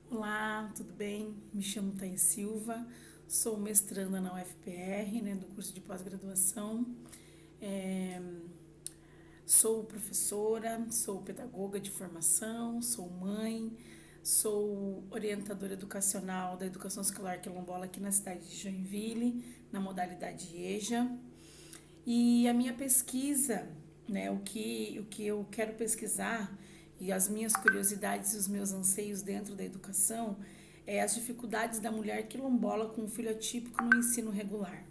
Olá, tudo bem? Me chamo Thaís Silva, sou mestranda na UFPR, né, do curso de pós-graduação. É, Sou professora, sou pedagoga de formação, sou mãe, sou orientadora educacional da educação escolar quilombola aqui na cidade de Joinville, na modalidade EJA. E a minha pesquisa, né, o que eu quero pesquisar e as minhas curiosidades e os meus anseios dentro da educação é as dificuldades da mulher quilombola com o filho atípico no ensino regular.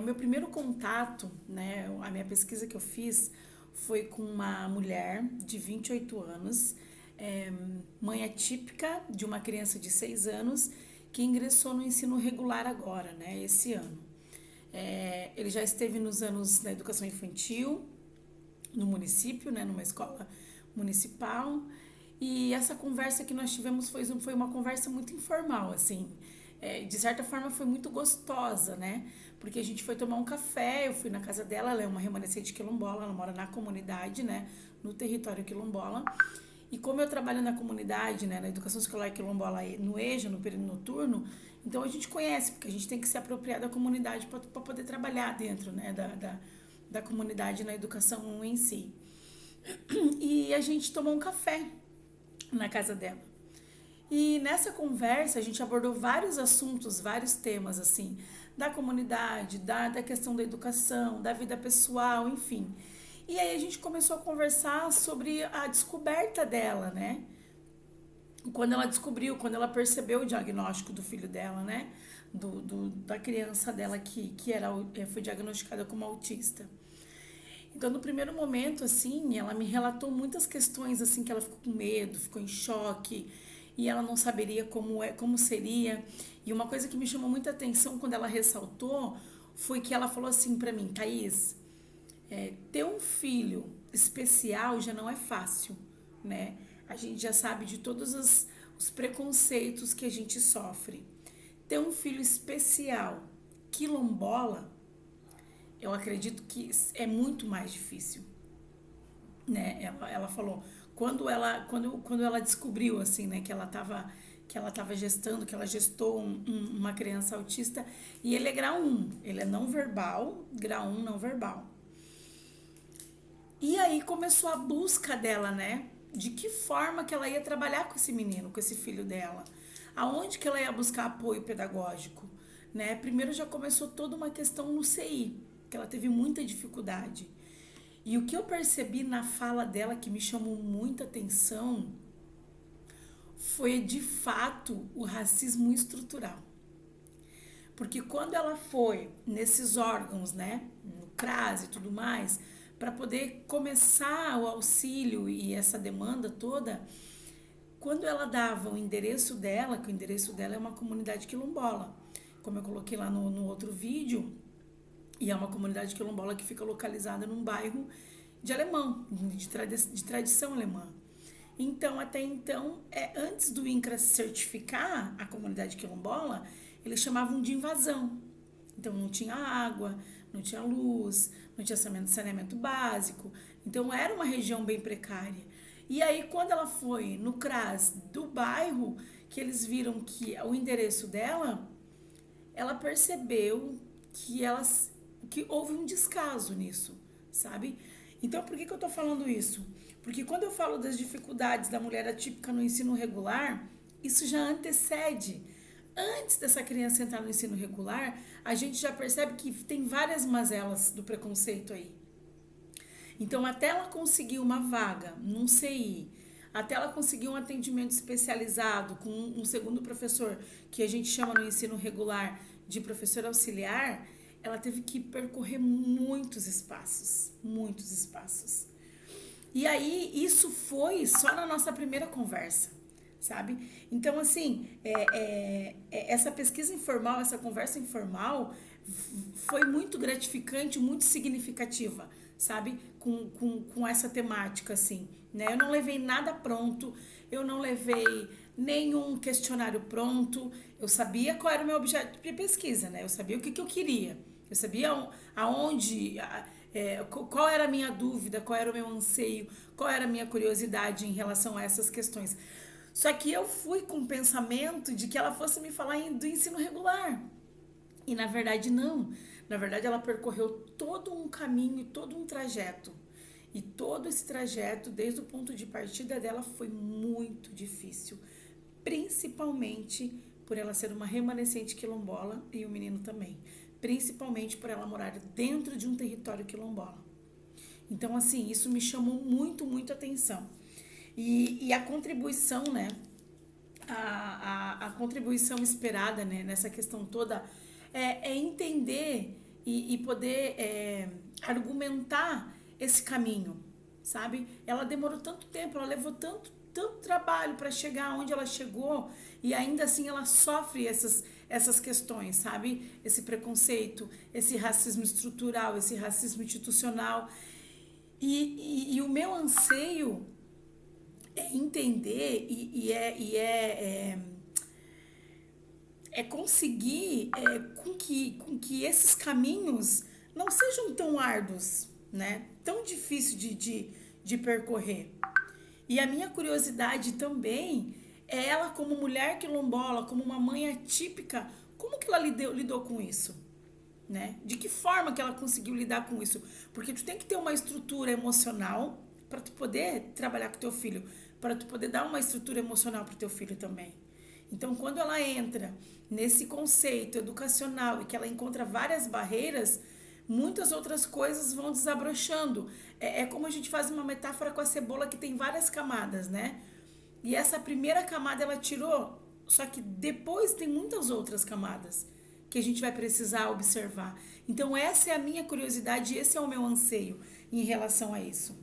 O meu primeiro contato, né, a minha pesquisa que eu fiz foi com uma mulher de 28 anos, mãe atípica de uma criança de 6 anos, que ingressou no ensino regular agora, né, esse ano. Ele já esteve nos anos da educação infantil, no município, né, numa escola municipal. E essa conversa que nós tivemos foi uma conversa muito informal, assim. De certa forma foi muito gostosa, né? Porque a gente foi tomar um café, eu fui na casa dela, ela é uma remanescente quilombola, ela mora na comunidade, né? No território quilombola. E como eu trabalho na comunidade, né, na educação escolar quilombola no EJA, no período noturno, então a gente conhece, porque a gente tem que se apropriar da comunidade para poder trabalhar dentro, né, da comunidade na educação em si. E a gente tomou um café na casa dela. E nessa conversa a gente abordou vários assuntos, vários temas, assim, da comunidade, da questão da educação, da vida pessoal, enfim. E aí a gente começou a conversar sobre a descoberta dela, né? Quando ela percebeu o diagnóstico do filho dela, né? Da criança dela que foi diagnosticada como autista. Então, no primeiro momento, assim, ela me relatou muitas questões, assim, que ela ficou com medo, ficou em choque, e ela não saberia como seria. E uma coisa que me chamou muita atenção quando ela ressaltou foi que ela falou assim para mim: Thaís, ter um filho especial já não é fácil, né? A gente já sabe de todos os preconceitos que a gente sofre. Ter um filho especial, quilombola, eu acredito que é muito mais difícil, né? Ela falou quando ela descobriu assim, né, que ela estava gestando, que ela gestou uma criança autista, e ele é grau 1, ele é não verbal, grau 1 não verbal. E aí começou a busca dela, né? De que forma que ela ia trabalhar com esse menino, com esse filho dela? Aonde que ela ia buscar apoio pedagógico, né? Primeiro já começou toda uma questão no CI, que ela teve muita dificuldade. E o que eu percebi na fala dela que me chamou muita atenção foi de fato o racismo estrutural. Porque quando ela foi nesses órgãos, né, no CRAS e tudo mais, para poder começar o auxílio e essa demanda toda, quando ela dava o endereço dela, que o endereço dela é uma comunidade quilombola, como eu coloquei lá no outro vídeo, e é uma comunidade quilombola que fica localizada num bairro de alemão, de tradição alemã. Então, até então, antes do INCRA certificar a comunidade quilombola, eles chamavam de invasão. Então, não tinha água, não tinha luz, não tinha saneamento básico. Então, era uma região bem precária. E aí, quando ela foi no CRAS do bairro, que eles viram que o endereço dela, ela percebeu que houve um descaso nisso, sabe? Então, por que eu tô falando isso? Porque quando eu falo das dificuldades da mulher atípica no ensino regular, isso já antecede. Antes dessa criança entrar no ensino regular, a gente já percebe que tem várias mazelas do preconceito aí. Então, até ela conseguir uma vaga num CI, até ela conseguir um atendimento especializado com um segundo professor, que a gente chama no ensino regular de professor auxiliar, ela teve que percorrer muitos espaços, muitos espaços. E aí, isso foi só na nossa primeira conversa, sabe? Então, assim, essa pesquisa informal, essa conversa informal foi muito gratificante, muito significativa, sabe? Com essa temática, assim, né? Eu não levei nada pronto, eu não levei nenhum questionário pronto, eu sabia qual era o meu objeto de pesquisa, né? Eu sabia o que eu queria, eu sabia aonde... qual era a minha dúvida, qual era o meu anseio, qual era a minha curiosidade em relação a essas questões. Só que eu fui com o pensamento de que ela fosse me falar do ensino regular. E na verdade não. Na verdade ela percorreu todo um caminho, todo um trajeto. E todo esse trajeto, desde o ponto de partida dela, foi muito difícil. Principalmente por ela ser uma remanescente quilombola e o menino também. Principalmente por ela morar dentro de um território quilombola. Então, assim, isso me chamou muito, muito atenção. E a contribuição, né? A contribuição esperada, né, nessa questão toda é entender e poder argumentar esse caminho, sabe? Ela demorou tanto tempo, ela levou tanto trabalho para chegar onde ela chegou e ainda assim ela sofre essas questões, sabe? Esse preconceito, esse racismo estrutural, esse racismo institucional. E o meu anseio é entender é conseguir com que esses caminhos não sejam tão árduos, né? Tão difícil de percorrer. E a minha curiosidade também é ela como mulher quilombola, como uma mãe atípica, como que ela lidou com isso? Né? De que forma que ela conseguiu lidar com isso? Porque tu tem que ter uma estrutura emocional para tu poder trabalhar com teu filho, para tu poder dar uma estrutura emocional para teu filho também. Então, quando ela entra nesse conceito educacional e que ela encontra várias barreiras, muitas outras coisas vão desabrochando. É como a gente faz uma metáfora com a cebola que tem várias camadas, né? E essa primeira camada ela tirou, só que depois tem muitas outras camadas que a gente vai precisar observar. Então essa é a minha curiosidade, esse é o meu anseio em relação a isso,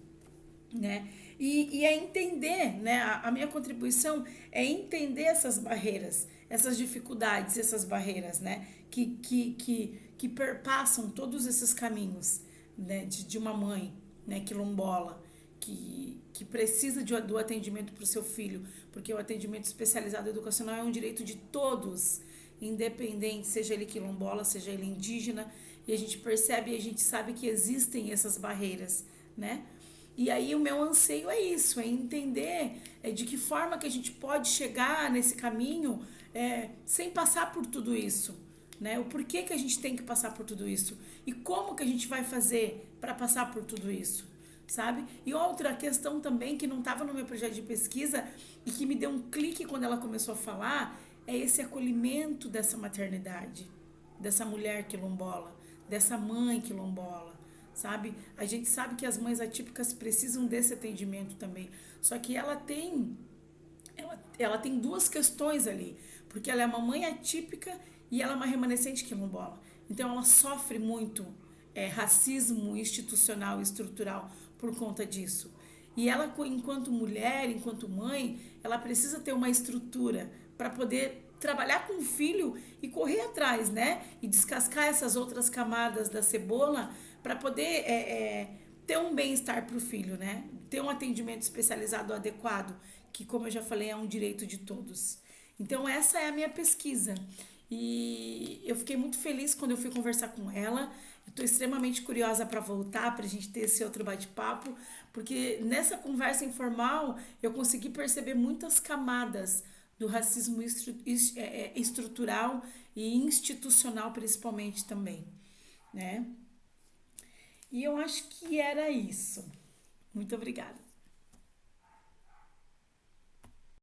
né? E é entender, né? A minha contribuição é entender essas barreiras, essas dificuldades, essas barreiras, né? Que perpassam todos esses caminhos, né? De uma mãe, né? Quilombola, que precisa do atendimento para o seu filho, porque o atendimento especializado educacional é um direito de todos, independente, seja ele quilombola, seja ele indígena, e a gente percebe e a gente sabe que existem essas barreiras, né? E aí o meu anseio é isso, é entender de que forma que a gente pode chegar nesse caminho sem passar por tudo isso, né? O porquê que a gente tem que passar por tudo isso e como que a gente vai fazer para passar por tudo isso, sabe? E outra questão também que não estava no meu projeto de pesquisa e que me deu um clique quando ela começou a falar é esse acolhimento dessa maternidade, dessa mulher quilombola, dessa mãe quilombola, sabe? A gente sabe que as mães atípicas precisam desse atendimento também, só que ela tem duas questões ali, porque ela é uma mãe atípica e ela é uma remanescente quilombola. Então ela sofre muito racismo institucional e estrutural por conta disso. E ela, enquanto mulher, enquanto mãe, ela precisa ter uma estrutura para poder trabalhar com o filho e correr atrás, né? E descascar essas outras camadas da cebola para poder ter um bem-estar para o filho, né? Ter um atendimento especializado adequado, que, como eu já falei, é um direito de todos. Então, essa é a minha pesquisa. E eu fiquei muito feliz quando eu fui conversar com ela. Estou extremamente curiosa para voltar, para a gente ter esse outro bate-papo, porque nessa conversa informal eu consegui perceber muitas camadas do racismo estrutural e institucional, principalmente também, né? E eu acho que era isso. Muito obrigada.